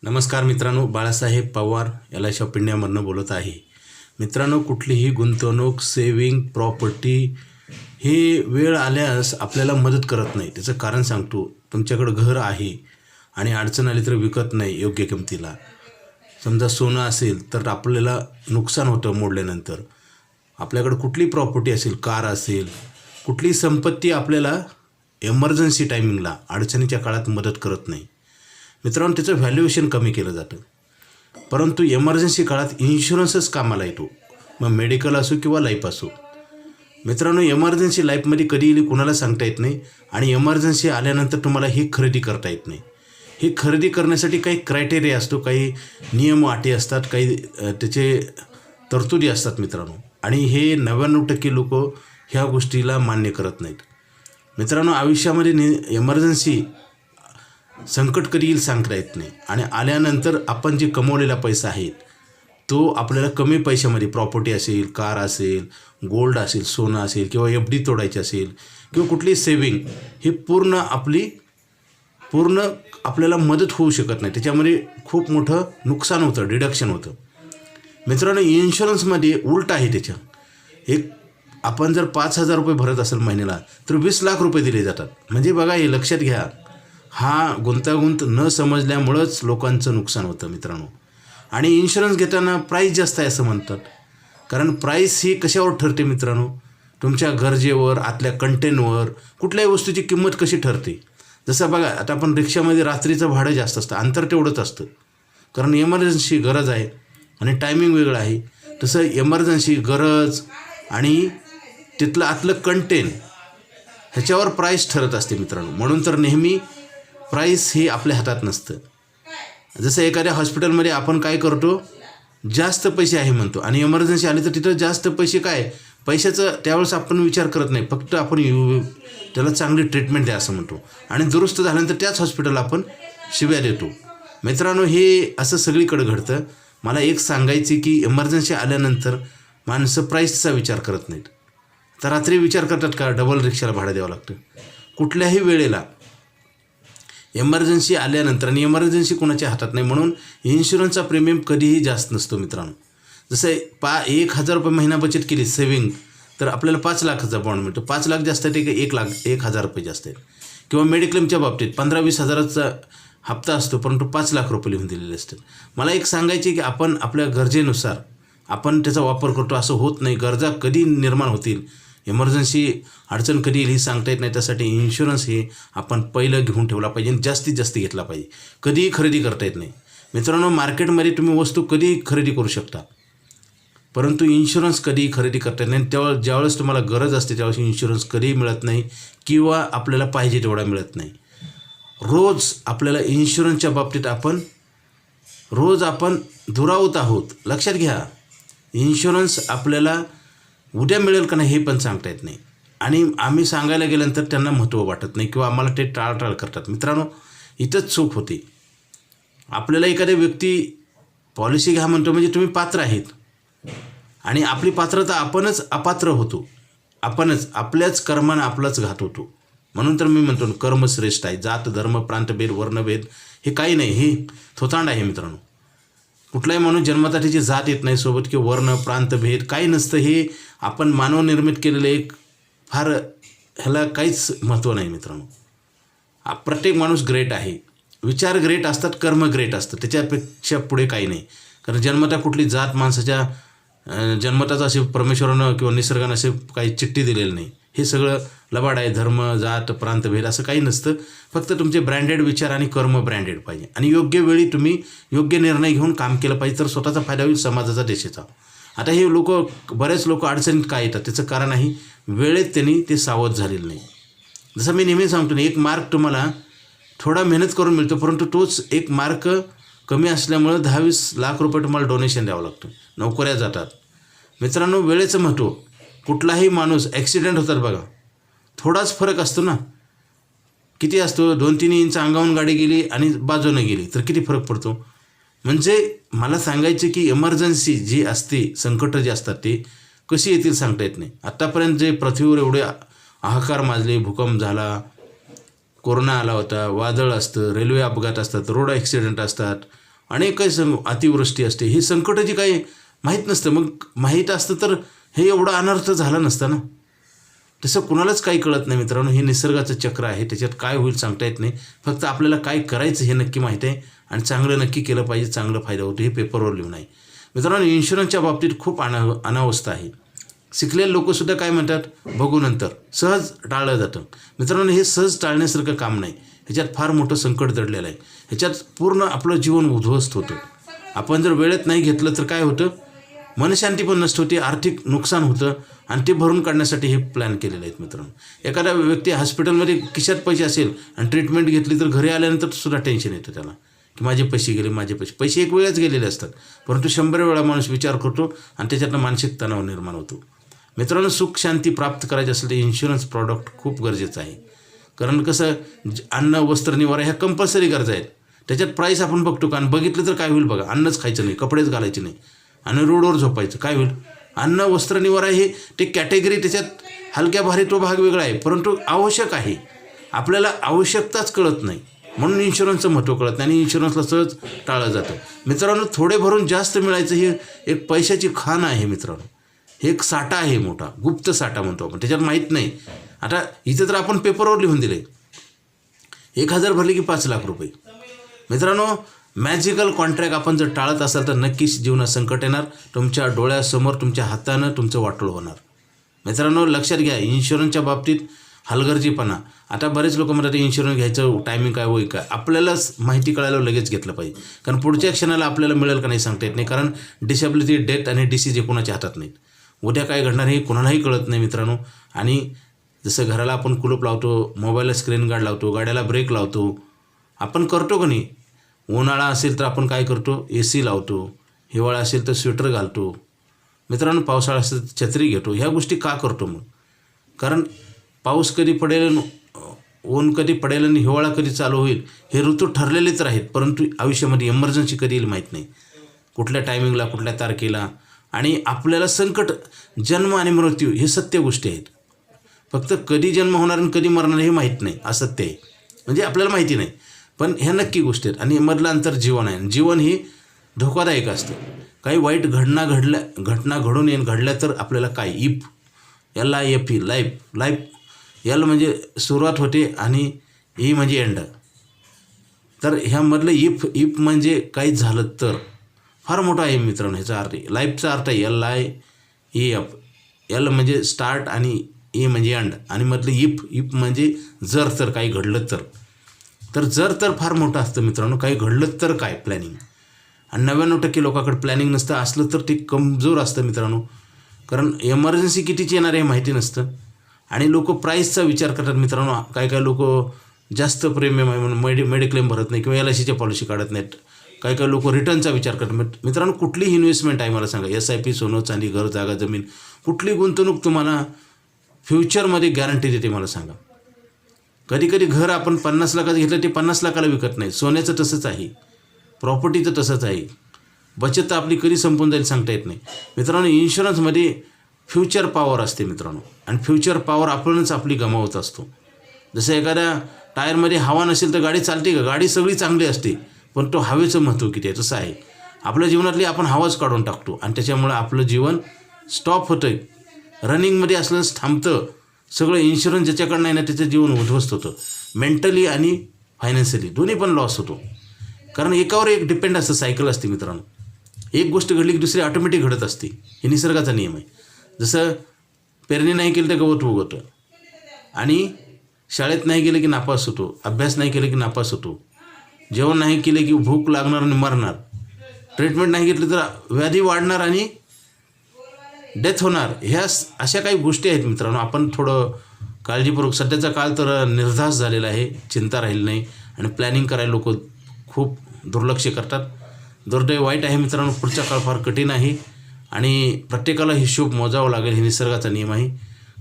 नमस्कार मित्रांनो, Balasaheb Pawar LIC of इंडियामधनं बोलत आहे. मित्रांनो, कुठलीही गुंतवणूक, सेविंग, प्रॉपर्टी हे वेळ आल्यास आपल्याला मदत करत नाही. त्याचं कारण सांगतो. तुमच्याकडं घर आहे आणि अडचण आली तर विकत नाही योग्य किमतीला. समजा सोनं असेल तर आपल्याला नुकसान होतं मोडल्यानंतर. आपल्याकडं कुठली प्रॉपर्टी असेल, कार असेल, कुठली संपत्ती आपल्याला एमर्जन्सी टायमिंगला अडचणीच्या काळात मदत करत नाही. मित्रांनो, त्याचं व्हॅल्युएशन कमी केलं जातं. परंतु एमर्जन्सी काळात इन्शुरन्सच कामाला येतो. मग मेडिकल असो किंवा लाईफ असो. मित्रांनो, एमर्जन्सी लाईफमध्ये कधी येईल कुणाला सांगता येत नाही आणि एमर्जन्सी आल्यानंतर तुम्हाला ही खरेदी करता येत नाही. ही खरेदी करण्यासाठी काही क्रायटेरिया असतो, काही नियम अटी असतात, काही त्याचे तरतुदी असतात मित्रांनो. आणि हे 99% लोक ह्या गोष्टीला मान्य करत नाहीत. मित्रांनो, आयुष्यामध्ये एमर्जन्सी संकट कधी येईल सांगता येत नाही. आणि आल्यानंतर आपण जे कमवलेला पैसा आहे तो आपल्याला कमी पैशामध्ये प्रॉपर्टी असेल, कार असेल, गोल्ड असेल, सोनं असेल किंवा FD तोडायची असेल किंवा कुठली सेविंग, ही पूर्ण आपल्याला मदत होऊ शकत नाही. त्याच्यामध्ये खूप मोठं नुकसान होतं, डिडक्शन होतं. मित्रांनो, इन्शुरन्समध्ये उलट आहे. त्याच्या आपण जर 5,000 रुपये भरत असेल महिन्याला तर 20 लाख रुपये दिले जातात. म्हणजे बघा, हे लक्षात घ्या. हा गुंतागुंत न समजल्यामुळंच लोकांचं नुकसान होतं मित्रांनो. आणि इन्शुरन्स घेताना प्राईस जास्त आहे असं म्हणतात. कारण प्राईस ही कशावर ठरते मित्रांनो? तुमच्या गरजेवर, आतल्या कंटेनवर, कुठल्याही वस्तूची किंमत कशी ठरते. जसं बघा, आता आपण रिक्षामध्ये रात्रीचं भाडं जास्त असतं, अंतर तेवढंच असतं, कारण एमर्जन्सी गरज आहे आणि टायमिंग वेगळं आहे. तसं एमर्जन्सी गरज आणि तिथलं आतलं कंटेन ह्याच्यावर प्राईस ठरत असते मित्रांनो. म्हणून तर नेहमी प्राईस हे आपल्या हातात नसतं. जसं एखाद्या हॉस्पिटलमध्ये आपण काय करतो, जास्त पैसे आहे म्हणतो आणि एमर्जन्सी आली तर तिथं जास्त पैसे काय, पैशाचं त्यावेळेस आपण विचार करत नाही. फक्त आपण त्याला चांगली ट्रीटमेंट द्या असं म्हणतो आणि दुरुस्त झाल्यानंतर त्याच हॉस्पिटलला आपण शिव्या देतो. मित्रांनो, हे असं सगळीकडे घडतं. मला एक सांगायचे की एमर्जन्सी आल्यानंतर माणसं प्राईसचा विचार करत नाहीत. तर रात्री विचार करतात का डबल रिक्षाला भाडं द्यावं लागतं. कुठल्याही वेळेला एमर्जन्सी आल्यानंतर, आणि एमर्जन्सी कोणाच्या हातात नाही, म्हणून इन्शुरन्सचा प्रीमियम कधीही जास्त नसतो मित्रांनो. जसं 1,000 रुपये महिना बचत केली सेविंग तर आपल्याला 5 लाखाचा बॉन्ड मिळतो. 5 लाख जास्त आहे की 1,000 रुपये जास्त आहेत. किंवा मेडिक्लेमच्या बाबतीत 15-20 हजाराचा हप्ता असतो, परंतु 5 लाख रुपये लिहून दिलेले असतात. मला एक सांगायचे की आपण आपल्या गरजेनुसार आपण त्याचा वापर करतो, असं होत नाही. गरजा कधी निर्माण होतील, एमर्जन्सी अडचण कधी येईल ही सांगता येत नाही. त्यासाठी इन्शुरन्स हे आपण पहिलं घेऊन ठेवला पाहिजे, जास्तीत जास्त घेतला पाहिजे. कधीही खरेदी करता येत नाही मित्रांनो. मार्केटमध्ये तुम्ही वस्तू कधीही खरेदी करू शकता, परंतु इन्शुरन्स कधीही खरेदी करता येत नाही. ज्यावेळेस तुम्हाला गरज असते त्यावेळेस इन्शुरन्स कधीही मिळत नाही किंवा आपल्याला पाहिजे तेवढा मिळत नाही. रोज आपल्याला इन्शुरन्सच्या बाबतीत आपण दुरावत आहोत. लक्षात घ्या, इन्शुरन्स आपल्याला उद्या मिळेल का नाही हे पण सांगता येत नाही. आणि आम्ही सांगायला गेल्यानंतर त्यांना महत्त्व वाटत नाही किंवा आम्हाला ते टाळाटाळ करतात. मित्रांनो, इथंच चूक होते. आपल्याला एखाद्या व्यक्ती पॉलिसी घ्या म्हणतो म्हणजे तुम्ही पात्र आहेत आणि आपली पात्रता आपणच अपात्र होतो. आपल्याच कर्मानं आपलाच घात होतो. म्हणून तर मी म्हणतो कर्म श्रेष्ठ आहे. जात, धर्म, प्रांतभेद, वर्णभेद हे काही नाही, हे थोतांड आहे मित्रांनो. कुठलाही माणूस जन्माचा त्याची जात येत नाही सोबत, किंवा वर्ण, प्रांतभेद काही नसतं. हे आपण मानवनिर्मित केलेलं एक फार, ह्याला काहीच महत्त्व नाही मित्रांनो. प्रत्येक माणूस ग्रेट आहे. विचार ग्रेट असतात, कर्म ग्रेट असतं, त्याच्यापेक्षा पुढे काही नाही. कारण जन्मता कुठली जात माणसाच्या जन्मताच असे परमेश्वरानं किंवा निसर्गानं असे काही चिठ्ठी दिलेली नाही. हे सगळं लबाड आहे. धर्म, जात, प्रांतभेद असं काही नसतं. फक्त तुमचे ब्रँडेड विचार आणि कर्म ब्रँडेड पाहिजे आणि योग्य वेळी तुम्ही योग्य निर्णय घेऊन काम केलं पाहिजे, तर स्वतःचा फायदा होईल, समाजाचा, देशाचा. आता हे बरेच लोक अडचणीत काय येतात, त्याचं कारण आहे वेळेत त्यांनी ते सावध झालेलं नाही. जसं मी नेहमी सांगतो ना, एक मार्क तुम्हाला थोडा मेहनत करून मिळतो, परंतु तोच एक मार्क कमी असल्यामुळं 10-20 लाख रुपये तुम्हाला डोनेशन द्यावं लागतं. नोकऱ्या जातात. मित्रांनो, वेळेचं महत्त्व. कुठलाही माणूस ॲक्सिडेंट होतात बघा, थोडाच फरक असतो ना. किती असतो, 2-3 इंच अंगावून गाडी गेली आणि बाजूने गेली तर किती फरक पडतो. म्हणजे मला सांगायचे की एमर्जन्सी जी असते, संकट जे असतात ते कशी येतील सांगता येत नाही. आत्तापर्यंत जे पृथ्वीवर एवढे हाहाकार माजले, भूकंप झाला, कोरोना आला होता, वादळ असतं, रेल्वे अपघात असतात, रोड ॲक्सिडेंट असतात, अनेक काही अतिवृष्टी असते, ही संकटं जी काही माहीत नसतं. मग माहीत असतं तर हे एवढं अनर्थ झाला नसता ना. तसं कुणालाच काही कळत नाही मित्रांनो. हे निसर्गाचं चक्र आहे, त्याच्यात काय होईल सांगता येत नाही. फक्त आपल्याला काय करायचं हे नक्की माहीत आहे आणि चांगलं नक्की केलं पाहिजे, चांगलं फायदा होतो हे पेपरवर लिहून आहे. मित्रांनो, इन्शुरन्सच्या बाबतीत खूप अनावस्था आहे. शिकलेले लोकंसुद्धा काय म्हणतात, बघू नंतर, सहज टाळलं जातं. मित्रांनो, हे सहज टाळण्यासारखं काम नाही. ह्याच्यात फार मोठं संकट दडलेलं आहे. ह्याच्यात पूर्ण आपलं जीवन उद्ध्वस्त होतं. आपण जर वेळेत नाही घेतलं तर काय होतं, मनशांती पण नष्ट होते, आर्थिक नुकसान होतं आणि ते भरून काढण्यासाठी हे प्लॅन केलेले आहेत मित्रांनो. एखादा व्यक्ती हॉस्पिटलमध्ये खिशात पैसे असेल आणि ट्रीटमेंट घेतली तर घरी आल्यानंतर सुद्धा टेन्शन येतं त्याला, की माझे पैसे गेले, माझे पैसे एक वेळच गेलेले असतात. परंतु 100 वेळा माणूस विचार करतो आणि त्याच्यातनं मानसिक तणाव निर्माण होतो. मित्रांनो, सुख शांती प्राप्त करायची असेल तर इन्शुरन्स प्रॉडक्ट खूप गरजेचं आहे. कारण कसं, अन्न वस्त्र निवारा ह्या कंपल्सरी गरजा आहेत. त्याच्यात प्राईस आपण बघतो का, आणि बघितलं तर काय होईल बघा, अन्नच खायचं नाही, कपडेच घालायचे नाही आणि रोडवर झोपायचं, काय होईल. अन्न वस्त्र निवारा हे ते कॅटेगरी, त्याच्यात हलक्या भारी तो भाग वेगळा आहे, परंतु आवश्यक आहे. आपल्याला आवश्यकताच कळत नाही, म्हणून इन्शुरन्सचं महत्त्व कळत नाही आणि इन्शुरन्सला सहज टाळलं जातं. मित्रांनो, थोडे भरून जास्त मिळायचं ही एक पैशाची खाण आहे मित्रांनो. हे एक साठा आहे मोठा, गुप्त साठा म्हणतो आपण, त्याच्यात माहीत नाही. आता इथे तर आपण पेपरवर लिहून दिले 1000 भरले की 5 लाख रुपये. मित्रांनो, मॅजिकल कॉन्ट्रॅक्ट आपण जर टाळत असाल तर नक्कीच जीवनात संकट येणार. तुमच्या डोळ्यासमोर, तुमच्या हातानं तुमचं वाटोळं होणार. मित्रांनो, लक्षात घ्या, इन्शुरन्सच्या बाबतीत हलगर्जीपणा. आता बरेच लोक म्हणतात इन्शुरन्स घ्यायचं टायमिंग काय होईल काय, आपल्यालाच माहिती कळायला लगेच घेतलं पाहिजे. कारण पुढच्या क्षणाला आपल्याला मिळेल का नाही सांगता येत नाही. कारण डिसेबिलिटी, डेथ आणि डिसीज हे कोणाच्या हातात नाहीत. उद्या काय घडणार हे कोणालाही कळत नाही मित्रांनो. आणि जसं घराला आपण कुलूप लावतो, मोबाईलला स्क्रीन गार्ड लावतो, गाड्याला ब्रेक लावतो, आपण करतो का नाही. उन्हाळा असेल तर आपण काय करतो, AC लावतो, हिवाळा असेल तर स्वेटर घालतो. मित्रांनो, पावसाळा असेल तर छत्री घेतो. ह्या गोष्टी का करतो मग, कारण पाऊस कधी पडेल, ऊन कधी पडेल आणि हिवाळा कधी चालू होईल हे ऋतू ठरलेलेच आहेत. परंतु आयुष्यामध्ये इमर्जन्सी कधी येईल माहीत नाही, कुठल्या टायमिंगला, कुठल्या तारखेला. आणि आपल्याला संकट, जन्म आणि मृत्यू हे सत्य गोष्टी आहेत. फक्त कधी जन्म होणार आणि कधी मरणार हे माहीत नाही, असत्य आहे. म्हणजे आपल्याला माहिती नाही, पण ह्या नक्की गोष्टी आहेत. आणि मधलं अंतर जीवन आहे. जीवन ही धोकादायक असतं. काही वाईट घटना घडून घडल्या तर आपल्याला काय, LIFE, लाईफ, L म्हणजे सुरुवात होते आणि E म्हणजे एंड. तर ह्यामधलं इफ म्हणजे काही झालं तर फार मोठा आहे मित्रांनो. ह्याचा अर्थ, लाईफचा अर्थ आहे LIEF. L म्हणजे स्टार्ट आणि E म्हणजे एंड. आणि मधलं इफ म्हणजे जर तर काही घडलं तर जर तर फार मोठं असतं मित्रांनो. काही घडलं तर काय, प्लॅनिंग. आणि 99% लोकांकडे प्लॅनिंग नसतं. असलं तर ते कमजोर असतं मित्रांनो. कारण एमर्जन्सी कितीची येणार हे माहिती नसतं. आणि लोक प्राईसचा विचार करतात मित्रांनो. काही लोक जास्त प्रीमियम आहे म्हणून मेडिक्लेम भरत नाही किंवा LICच्या पॉलिसी काढत नाहीत. काही लोक रिटर्नचा विचार करतात. मित्रांनो, कुठलीही इन्व्हेस्टमेंट आहे मला सांगा, SIP, सोनं चांदी, घर जागा जमीन, कुठली गुंतवणूक तुम्हाला फ्युचरमध्ये गॅरंटी देते मला सांगा. कधी घर आपण 50 लाखाचं घेतलं ते 50 लाखाला विकत नाही. सोन्याचं तसंच आहे, प्रॉपर्टीचं तसंच आहे. बचत आपली कधी संपून जाईल सांगता येत नाही मित्रांनो. इन्शुरन्समध्ये फ्युचर पॉवर असते मित्रांनो. आणि फ्युचर पॉवर आपणच आपली गमावत असतो. जसं एखाद्या टायरमध्ये हवा नसेल तर गाडी चालते का, गाडी सगळी चांगली असते, पण तो हवेचं महत्त्व किती आहे. तसं आहे आपल्या जीवनातली, आपण हवाच काढून टाकतो आणि त्याच्यामुळे आपलं जीवन स्टॉप होतं, रनिंगमध्ये असलंच थांबतं सगळं. इन्शुरन्स ज्याच्याकडं नाही ना त्याचं जीवन उद्ध्वस्त होतं, मेंटली आणि फायनान्शियली दोन्ही पण लॉस होतो. कारण एकावर एक डिपेंड असतं, सायकल असते मित्रांनो. एक गोष्ट घडली की दुसरी ऑटोमॅटिक घडत असते, हे निसर्गाचा नियम आहे. जसं पेरणी नाही केलं तर गवत उगवतं, आणि शाळेत नाही गेलं की नापास होतो, अभ्यास नाही केलं की नापास होतो, जेवण नाही केलं की भूक लागणार आणि मरणार, ट्रीटमेंट नाही घेतली तर व्याधी वाढणार आणि डेथ होणार. ह्या अशा काही गोष्टी आहेत मित्रांनो. आपण थोडं काळजीपूर्वक, सध्याचा काळ तर निर्धास झालेला आहे, चिंता राहिली नाही आणि प्लॅनिंग करायला लोक खूप दुर्लक्ष करतात. दुर्दैव वाईट आहे मित्रांनो. पुढचा काळ फार कठीण आहे आणि प्रत्येकाला हिशोब मोजावा लागेल, हे निसर्गाचा नियम आहे.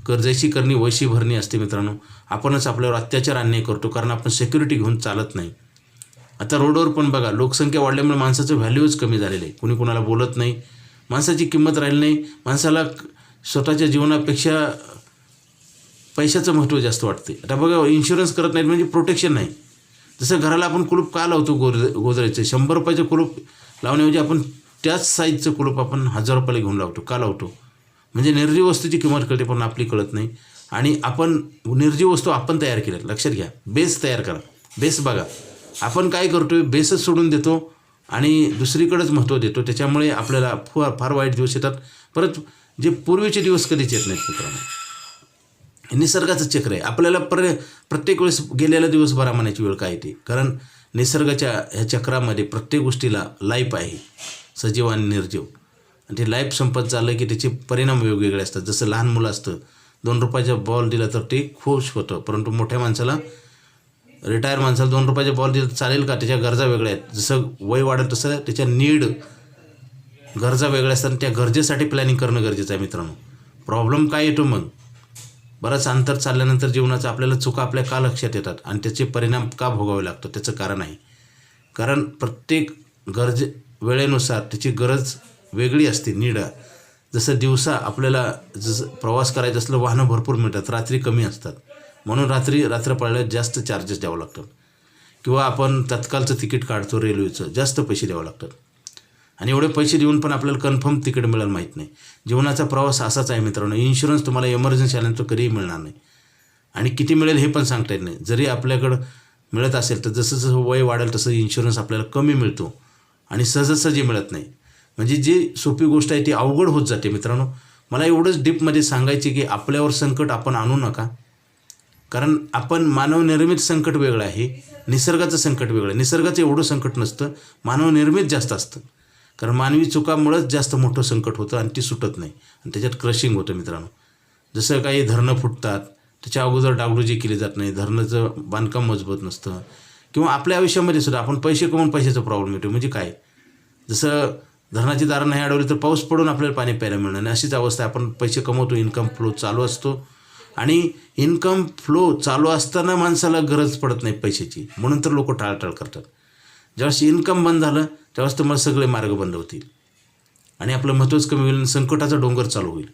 कर्जाची करणी वशी भरणी असते मित्रांनो. आपणच आपल्यावर अत्याचार अन्याय करतो कारण आपण सिक्युरिटी घेऊन चालत नाही. आता रोडवर पण बघा, लोकसंख्या वाढल्यामुळे माणसाचं व्हॅल्यूच कमी झालेलं आहे. कुणी कुणाला बोलत नाही, माणसाची किंमत राहिली नाही. माणसाला स्वतःच्या जीवनापेक्षा पैशाचं महत्त्व जास्त वाटते. आता बघा, इन्शुरन्स करत नाहीत म्हणजे प्रोटेक्शन नाही. जसं घराला आपण कुलूप का लावतो गोदरेजचं 100 रुपयाचं कुलूप लावण्याऐवजी आपण त्याच साईजचं कुलूप आपण 1000 रुपयाला घेऊन लावतो. का लावतो? म्हणजे निर्जीव वस्तूची किंमत कळते पण आपली कळत नाही. आणि आपण निर्जीव वस्तू आपण तयार केल्या. लक्षात घ्या, बेस तयार करा. बेस बघा, आपण काय करतोय, बेसच सोडून देतो आणि दुसरीकडेच महत्त्व देतो. त्याच्यामुळे आपल्याला फार वाईट दिवस येतात. परत जे पूर्वीचे दिवस कधीच येत नाहीत मित्रांनो. निसर्गाचं चक्र आहे. आपल्याला प्रत्येक वेळेस गेलेला दिवस बरा म्हणायची वेळ काय येते, कारण निसर्गाच्या ह्या चक्रामध्ये प्रत्येक गोष्टीला लाईफ आहे, सजीव आणि निर्जीव. आणि ते लाईफ संपत चाललं की त्याचे परिणाम वेगवेगळे असतात. जसं लहान मुलं असतं, 2 रुपयाचा बॉल दिला तर ते खुश होतं, परंतु मोठ्या माणसाला, रिटायर माणसाला 2 रुपयाचा बॉल दिला चालेल का? त्याच्या गरजा वेगळ्या आहेत. जसं वय वाढत तसं त्याच्या गरजा वेगळ्या असतात. त्या गरजेसाठी प्लॅनिंग करणं गरजेचं आहे मित्रांनो. प्रॉब्लेम काय येतो मग? बरंच अंतर चालल्यानंतर जीवनाचं आपल्याला चुका आपल्या का लक्षात येतात आणि त्याचे परिणाम का भोगावे लागतात? त्याचं कारण आहे, कारण प्रत्येक वेळेनुसार त्याची गरज वेगळी असते. जसं दिवसा आपल्याला जसं प्रवास करायचं असलं वाहनं भरपूर मिळतात, रात्री कमी असतात, म्हणून रात्र पडल्यावर जास्त चार्जेस द्यावं लागतात. किंवा आपण तत्कालचं तिकीट काढतो रेल्वेचं, जास्त पैसे द्यावं लागतात. आणि एवढे पैसे देऊन पण आपल्याला कन्फर्म तिकीट मिळेल माहीत नाही. जीवनाचा प्रवास असाच आहे मित्रांनो. इन्शुरन्स तुम्हाला एमर्जन्सी आल्यानंतर कधीही मिळणार नाही आणि किती मिळेल हे पण सांगता येत नाही. जरी आपल्याकडं मिळत असेल तर जसं जसं वय वाढेल तसं इन्शुरन्स आपल्याला कमी मिळतो आणि सहजासहजी मिळत नाही. म्हणजे जी सोपी गोष्ट आहे ती अवघड होत जाते मित्रांनो. मला एवढंच डीपमध्ये सांगायचे की आपल्यावर संकट आपण आणू नका, कारण आपण मानवनिर्मित संकट वेगळं आहे, निसर्गाचं संकट वेगळं आहे. निसर्गाचं एवढं संकट नसतं, मानवनिर्मित जास्त असतं. कारण मानवी चुकामुळंच जास्त मोठं संकट होतं आणि ती सुटत नाही आणि त्याच्यात क्रशिंग होतं मित्रांनो. जसं काही धरणं फुटतात, त्याच्या अगोदर डागडुजी केली जात नाही, धरणाचं बांधकाम मजबूत नसतं. किंवा आपल्या आयुष्यामध्ये सुद्धा आपण पैसे कमवून पैशाचा प्रॉब्लेम येतो. म्हणजे काय, जसं धरणाची दारं नाही अडवली तर पाऊस पडून आपल्याला पाणी प्यायला मिळणार नाही, अशीच अवस्था आहे. आपण पैसे कमवतो, इन्कम फ्लो चालू असतो आणि इन्कम फ्लो चालू असताना माणसाला गरज पडत नाही पैशाची, म्हणून तर लोक टाळटाळ करतात. ज्यावेळेस इन्कम बंद झालं त्यावेळेस तुम्हाला सगळे मार्ग बंद होतील आणि आपलं महत्त्वच कमी होईल, संकटाचा डोंगर चालू होईल.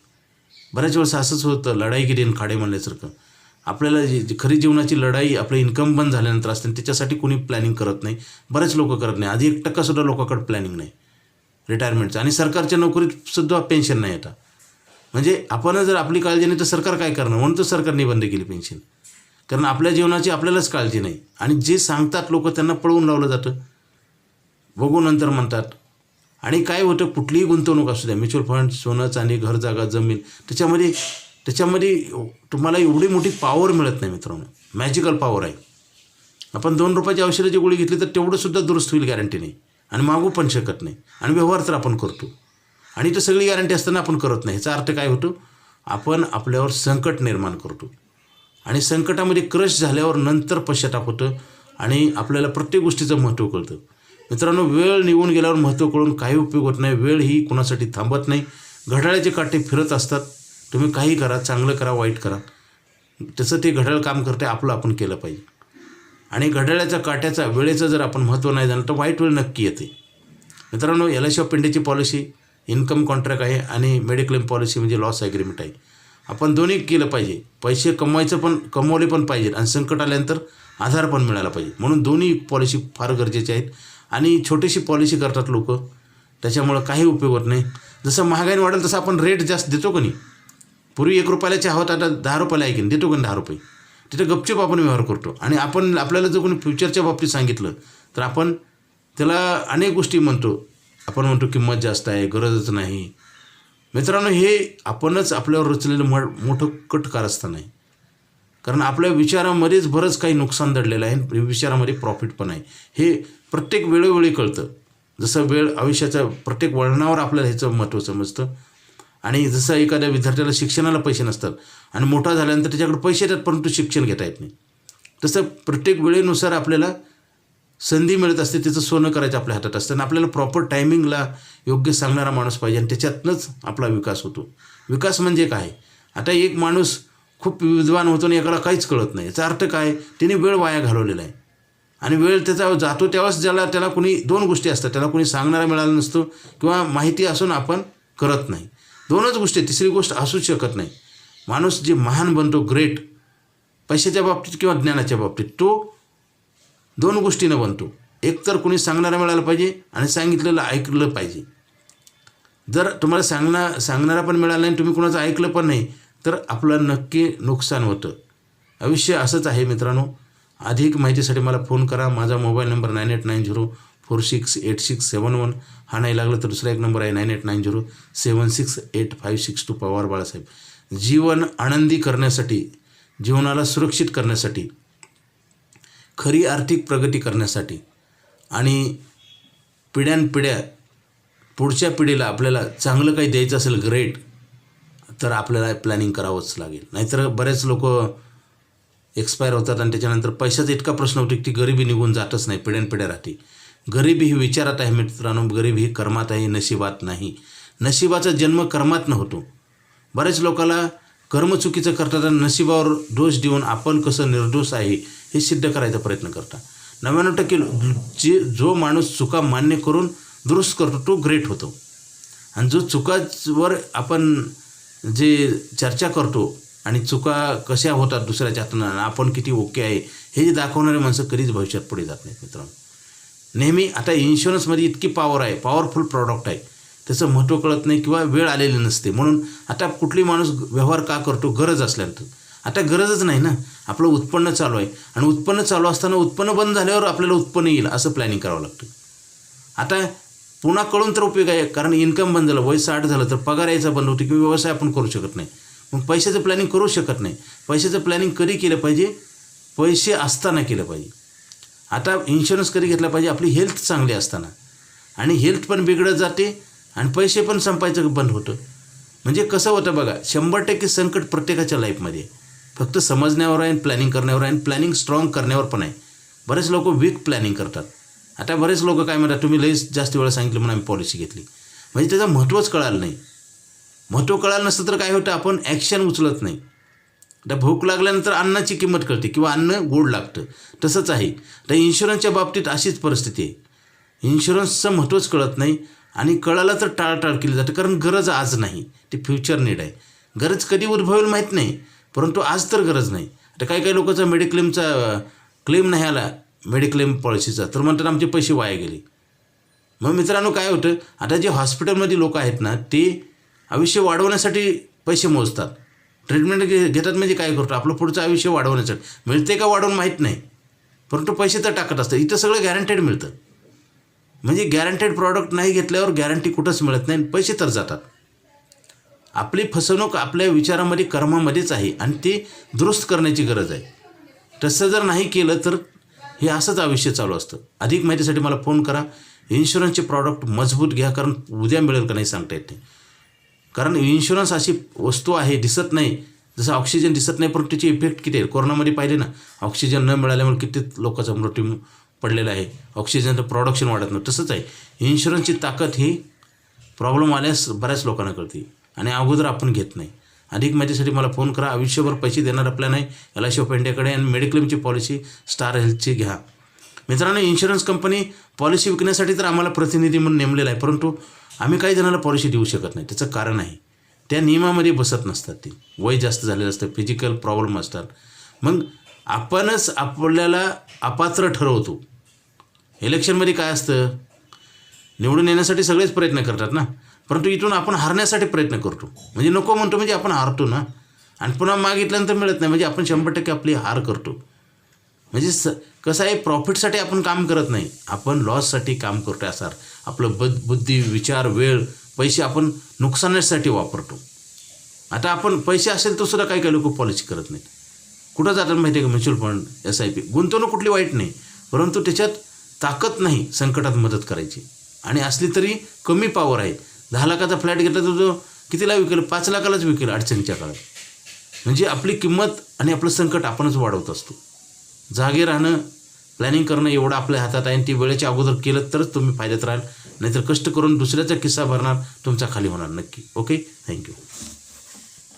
बऱ्याच वेळेस असंच होतं, लढाई की दिन खाडे म्हणल्यासारखं. आपल्याला खरी जीवनाची लढाई आपलं इन्कम बंद झाल्यानंतर असते आणि त्याच्यासाठी कोणी प्लॅनिंग करत नाही. बरेच लोक करत नाही. आधी 1% लोकांकडे प्लॅनिंग नाही रिटायरमेंटचं. आणि सरकारच्या नोकरीतसुद्धा पेन्शन नाही आता. म्हणजे आपण जर आपली काळजी नाही तर सरकार काय करणार? म्हणून तर सरकारने बंद केली पेन्शन, कारण आपल्या जीवनाची आपल्यालाच काळजी नाही. आणि जे सांगतात लोक त्यांना पळवून लावलं जातं, बघू नंतर म्हणतात. आणि काय होतं, कुठलीही गुंतवणूक असू द्या, म्युच्युअल फंड, सोनं चांदी, घर जागा जमीन, त्याच्यामध्ये तुम्हाला एवढी मोठी पॉवर मिळत नाही मित्रांनो. मॅजिकल पॉवर आहे. आपण 2 रुपयाची औषधाची गोळी घेतली तर तेवढंसुद्धा दुरुस्त होईल गॅरंटी नाही आणि मागू पण शकत नाही. आणि व्यवहार तर आपण करतो आणि इथं सगळी गॅरंटी असताना आपण करत नाही. ह्याचा अर्थ काय होतो, आपण आपल्यावर संकट निर्माण करतो आणि संकटामध्ये क्रश झाल्यावर नंतर पश्चाताप होतं आणि आपल्याला प्रत्येक गोष्टीचं महत्त्व कळतं. मित्रांनो, वेळ निघून गेल्यावर महत्त्व कळून काही उपयोग होत नाही. वेळ ही कुणासाठी थांबत नाही. घड्याळाचे काटे फिरत असतात. तुम्ही काही करा, चांगलं करा, वाईट करा, तसं ते घड्याळ काम करते. आपलं आपण केलं पाहिजे. आणि घड्याळाच्या काट्याचा वेळेचं जर आपण महत्त्व नाही जाणलं तर वाईट वेळ नक्की येते. मित्रांनो, LIC ऑफ इंडियाची पॉलिसी इन्कम कॉन्ट्रॅक्ट आहे आणि मेडिक्लेम पॉलिसी म्हणजे लॉस ॲग्रीमेंट आहे. आपण दोन्ही केलं पाहिजे. पैसे कमवले पण पाहिजे आणि संकट आल्यानंतर आधार पण मिळाला पाहिजे. म्हणून दोन्ही पॉलिसी फार गरजेची आहेत. आणि छोटीशी पॉलिसी करतात लोक, त्याच्यामुळं काही उपयोग होत नाही. जसं महागाई वाढेल तसं आपण रेट जास्त देतो का नाही. पूर्वी 1 रुपयाला चहा होता, आता 10 रुपयाला आहे की देतो का 10 रुपये. तिथे गपचूप आपण व्यवहार करतो. आणि आपल्याला जर कोणी फ्युचरच्या बाबतीत सांगितलं तर आपण त्याला अनेक गोष्टी म्हणतो. आपण म्हणतो किंमत जास्त आहे, गरजच नाही. मित्रांनो, हे आपणच आपल्यावर रचलेलं मोठं कट कारस्थान आहे. कारण आपल्या विचारामध्येच बरंच काही नुकसान दडलेलं आहे. विचारामध्ये प्रॉफिट पण आहे. हे प्रत्येक वेळोवेळी कळतं. जसं वेळ आयुष्याच्या प्रत्येक वळणावर आपल्याला ह्याचं महत्त्व समजतं. आणि जसं एखाद्या विद्यार्थ्याला शिक्षणाला पैसे नसतात आणि मोठा झाल्यानंतर त्याच्याकडे पैसे येतात परंतु शिक्षण घेता येत नाही, तसं प्रत्येक वेळेनुसार आपल्याला संधी मिळत असते. त्याचं सोनं करायचं आपल्या हातात असतं आणि आपल्याला प्रॉपर टायमिंगला योग्य सांगणारा माणूस पाहिजे आणि त्याच्यातनंच आपला विकास होतो. विकास म्हणजे काय? आता एक माणूस खूप विद्वान होतो आणि एकाला काहीच कळत नाही. याचा अर्थ काय? त्याने वेळ वाया घालवलेला आहे. आणि वेळ त्याचा जातो तेव्हाच त्याला कोणी 2 गोष्टी असतात. त्याला कोणी सांगणारा मिळाला नसतो किंवा माहिती असून आपण करत नाही. 2च गोष्टी. तिसरी गोष्ट असूच शकत नाही. माणूस जे महान बनतो, ग्रेट, पैशाच्या बाबतीत किंवा ज्ञानाच्या बाबतीत, तो दोन गोष्टीनं बनतो. एक तर कोणी सांगणारा मिळाला पाहिजे आणि सांगितलेलं ऐकलं पाहिजे. जर तुम्हाला सांगणारा पण मिळाला नाही, तुम्ही कुणाचं ऐकलं पण नाही, तर आपलं नक्की नुकसान होतं. आयुष्य असंच आहे मित्रांनो. अधिक माहितीसाठी मला फोन करा. माझा मोबाईल नंबर 9890468671. हा नाही लागला तर दुसरा एक नंबर आहे 9890768562. पवार बाळासाहेब. जीवन आनंदी करण्यासाठी, जीवनाला सुरक्षित करण्यासाठी, खरी आर्थिक प्रगती करण्यासाठी आणि पिढ्यानपिढ्या पुढच्या पिढीला आपल्याला चांगलं काही द्यायचं असेल ग्रेट, तर आपल्याला प्लॅनिंग करावंच लागेल. नाहीतर बरेच लोक एक्सपायर होतात आणि त्याच्यानंतर पैशाचा इतका प्रश्न होतो की ती गरिबी निघून जातच नाही, पिढ्यानपिढ्या राहते. गरिबी ही विचारात आहे मित्रांनो, गरिबी ही कर्मात आहे, नशिबात नाही. नशिबाचा जन्म कर्मातनं होतो. बऱ्याच लोकांना कर्म चुकीचं करतात आणि नशिबावर दोष देऊन आपण कसं निर्दोष आहे हे सिद्ध करायचा प्रयत्न करतात. 99% जो माणूस चुका मान्य करून दुरुस्त करतो तो ग्रेट होतो. आणि जो चुकावर आपण जे चर्चा करतो आणि चुका कशा होतात दुसऱ्याच्या हातून आणि आपण किती ओके आहे हे जे दाखवणारे माणसं कधीच भविष्यात पुढे जात नाहीत मित्रांनो. नेहमी आता इन्शुरन्समध्ये इतकी पॉवर आहे, पॉवरफुल प्रॉडक्ट आहे, त्याचं महत्त्व कळत नाही किंवा वेळ आलेली नसते. म्हणून आता कुठली माणूस व्यवहार का करतो? गरज असल्यानंतर. आता गरजच नाही ना, आपलं उत्पन्न चालू आहे आणि उत्पन्न चालू असताना उत्पन्न बंद झाल्यावर आपल्याला उत्पन्न येईल असं प्लॅनिंग करावं लागतं. आता पुन्हा कळून तर उपयोग आहे, कारण इन्कम बंद झालं, वय 60 झालं तर पगार यायचा बंद होतो किंवा व्यवसाय आपण करू शकत नाही. मग पैशाचं प्लॅनिंग करू शकत नाही. पैशाचं प्लॅनिंग कधी केलं पाहिजे? पैसे असताना केलं पाहिजे. आता इन्शुरन्स कधी घेतला पाहिजे? आपली हेल्थ चांगली असताना. आणि हेल्थ पण बिघडत जाते आणि पैसे पण संपायचं बंद होतं. म्हणजे कसं होतं बघा, 100% संकट प्रत्येकाच्या लाईफमध्ये फक्त समजण्यावर आहे, प्लॅनिंग करण्यावर आहे आणि प्लॅनिंग स्ट्रॉंग करण्यावर पण आहे. बरेच लोक वीक प्लॅनिंग करतात. आता बरेच लोक काय म्हणतात, तुम्ही लईच जास्त वेळा सांगितलं म्हणून आम्ही पॉलिसी घेतली. म्हणजे त्याचं महत्त्वच कळालं नाही. महत्त्व कळालं नसतं तर काय होतं, आपण ॲक्शन उचलत नाही. आता भूक लागल्यानंतर अन्नाची किंमत कळते किंवा अन्न गोड लागतं. तसंच आहे. तर इन्शुरन्सच्या बाबतीत अशीच परिस्थिती आहे. इन्शुरन्सचं महत्त्वच कळत नाही आणि कळालं तर टाळाटाळ केली जाते, कारण गरज आज नाही, ती फ्युचर नीड आहे. गरज कधी उद्भवेल माहीत नाही, परंतु आज तर गरज नाही. आता काही लोकांचा मेडिक्लेमचा क्लेम नाही आला, मेडिक्लेम पॉलिसीचा, तर म्हणतात आमचे पैसे वाया गेले. मग मित्रांनो काय होतं, आता जे हॉस्पिटलमध्ये लोक आहेत ना, ते आयुष्य वाढवण्यासाठी पैसे मोजतात. ट्रीटमेंट घेतात म्हणजे काय करतो, आपलं पुढचं आयुष्य वाढवण्यासाठी. मिळते का वाढवून माहीत नाही, परंतु पैसे तर टाकत असतात. इथं सगळं गॅरंटेड मिळतं. म्हणजे गॅरंटेड प्रॉडक्ट नाही घेतल्यावर गॅरंटी कुठंच मिळत नाही, पैसे तर जातात. आपली फसवणूक आपल्या विचारामध्ये, कर्मामध्येच आहे आणि ती दुरुस्त करण्याची गरज आहे. तसं जर नाही केलं तर हे असंच आयुष्य चालू असतं. अधिक माहितीसाठी मला फोन करा. इन्शुरन्सचे प्रॉडक्ट मजबूत घ्या, कारण उद्या मिळेल का नाही सांगता येत नाही. कारण इन्शुरन्स अशी वस्तू आहे, दिसत नाही. जसं ऑक्सिजन दिसत नाही, परंतु त्याची इफेक्ट किती आहे. कोरोनामध्ये पाहिले ना, ऑक्सिजन न मिळाल्यामुळे किती लोकांचा मृत्यू पडलेला आहे. ऑक्सिजनचं प्रोडक्शन वाढत नाही. तसंच आहे इन्शुरन्सची ताकद. ही प्रॉब्लेम आल्यास बऱ्याच लोकांना कळते आणि अगोदर आपण घेत नाही. अधिक माहितीसाठी मला फोन करा. आयुष्यभर पैसे देणारा प्लॅन आहे LIC ऑफ इंडियाकडे आणि मेडिक्लेमची पॉलिसी स्टार हेल्थची घ्या. मित्रांनो, इन्शुरन्स कंपनी पॉलिसी विकण्यासाठी तर आम्हाला प्रतिनिधी म्हणून नेमलेला आहे, परंतु आम्ही काही जणांना पॉलिसी देऊ शकत नाही. त्याचं कारण आहे, त्या नियमामध्ये बसत नसतात. ते वय जास्त झालेलं असतं, फिजिकल प्रॉब्लेम असतात. मग आपणच आपल्याला अपात्र ठरवतो. इलेक्शनमध्ये काय असतं, निवडून येण्यासाठी सगळेच प्रयत्न करतात ना, परंतु इथून आपण हारण्यासाठी प्रयत्न करतो. म्हणजे नको म्हणतो म्हणजे आपण हारतो ना, आणि पुन्हा मागितल्यानंतर मिळत नाही म्हणजे आपण 100% आपली हार करतो. म्हणजे कसं आहे, प्रॉफिटसाठी आपण काम करत नाही, आपण लॉससाठी काम करतो. असं आपलं बुद्धी, विचार, वेळ, पैसे आपण नुकसानासाठी वापरतो. आता आपण पैसे असेल तर सुद्धा काही लोक पॉलिसी करत नाहीत. कुठं जातात माहिती आहे का, म्युच्युअल फंड, SIP. गुंतवणूक कुठली वाईट नाही, परंतु त्याच्यात ताकद नाही संकटात मदत करायची. आणि असली तरी कमी पॉवर आहे. 10 लाखाचा फ्लॅट घेतला तर जो कितीला विकेल, 5 लाखालाच विकेल अडचणीच्या काळात. म्हणजे आपली किंमत आणि आपलं संकट आपणच वाढवत असतो. जागे राहणं, प्लॅनिंग करणं एवढं आपल्या हातात आहे आणि ती वेळेच्या अगोदर केलं तरच तुम्ही फायद्यात राहाल. नाहीतर कष्ट करून दुसऱ्याचा किस्सा भरणार, तुमचा खाली होणार नक्की. Okay, thank you.